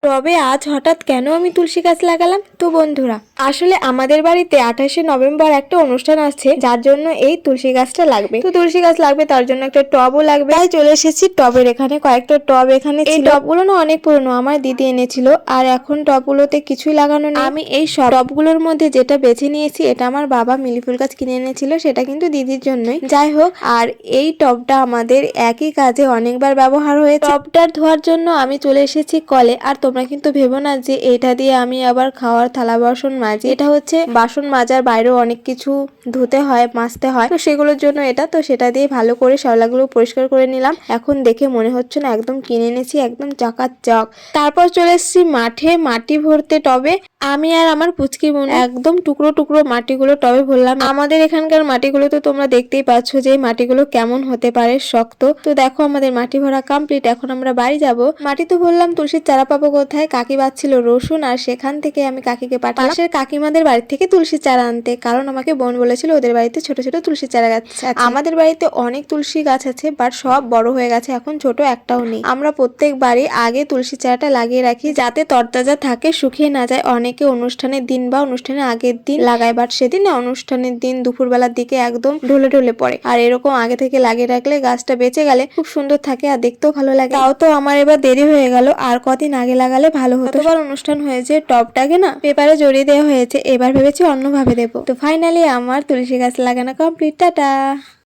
তবে আজ হঠাৎ কেন আমি তুলসী গাছ লাগালাম? তো বন্ধুরা, আসলে আমাদের বাড়িতে 28শে নভেম্বর একটা অনুষ্ঠান আছে, যার জন্য এই তুলসী গাছটা লাগবে। তো তুলসী গাছ লাগবে, তার জন্য একটা টবও লাগবে, তাই চলে এসেছি টবের এখানে। কয়েকটা টব এখানে ছিল। এই টবগুলো না অনেক পুরনো, আমার দিদি এনেছিল, আর এখন টবগুলোতে কিছুই লাগানো নেই। আমি এই সব টবগুলোর মধ্যে যেটা বেছে নিয়েছি, এটা আমার বাবা মিলিফুল গাছ কিনে এনেছিল, সেটা কিন্তু দিদির জন্যই। যাই হোক, আর এই টবটা আমাদের একই কাজে অনেকবার ব্যবহার হয়েছে। টবটা ধোয়ার জন্য আমি চলে এসেছি কলে। আর তোমরা কিন্তু ভেবো না যে এটা দিয়ে আমি আবার খাওয়ার থালা বাসন মাজি। এটা হচ্ছে বাসন মাজার বাইরেও অনেক কিছু ধুতে হয়, মাজতে হয়, তো সেগুলোর জন্য এটা। তো সেটা দিয়ে ভালো করে শ্যাওলাগুলো পরিষ্কার করে নিলাম। এখন দেখে মনে হচ্ছে না একদম কিনে এনেছি, একদম চকাচক। তারপর চলে এসেছি মাঠে মাটি ভরতে টবে। আমি আর আমার পুচকি বোন একদম টুকরো টুকরো মাটিগুলো টবে ভরলাম। আমাদের এখানকার মাটিগুলো তো তোমরা দেখতেই পাচ্ছ যে মাটিগুলো কেমন হতে পারে, শক্ত। তো দেখো আমাদের মাটি ভরা কমপ্লিট। এখন আমরা বাড়ি যাব। মাটি তো ভরলাম, তুলসীর চারা পাবো কোথায়? কাকি বাচ্ছিল রসুন, আর সেখান থেকে আমি কাকিকে পাঠালাম পাশের কাকিমাদের বাড়ি থেকে তুলসী চারা আনতে, কারণ আমাকে বোন বলেছিল ওদের বাড়িতে ছোট ছোট তুলসী চারা গাছ আছে। আমাদের বাড়িতে অনেক তুলসী গাছ আছে, বাট সব বড় হয়ে গেছে, এখন ছোট একটাও নেই। আমরা প্রত্যেকবারই আগে তুলসী চারাটা লাগিয়ে রাখি, যাতে তরতাজা থাকে, শুকিয়ে না যায়। অনেকে অনুষ্ঠানের দিন বা অনুষ্ঠানের আগের দিন লাগায়, বাট সেদিন না, অনুষ্ঠানের দিন দুপুরবেলার দিকে একদম ঢলে ঢলে পড়ে। আর এরকম আগে থেকে লাগিয়ে রাখলে গাছটা বেঁচে গেলে খুব সুন্দর থাকে আর দেখতেও ভালো লাগে। তাও তো আমার এবার দেরি হয়ে গেল, আর কদিন আগে লাগালে ভালো হতো। গতবার অনুষ্ঠান হয়েছে, টবটাকে না পেপারে জড়িয়ে দেওয়া হয়েছে, এবার ভেবেছি অন্যভাবে দেবো। তো ফাইনালি আমার তুলসী গাছ লাগানো কমপ্লিট। টাটা।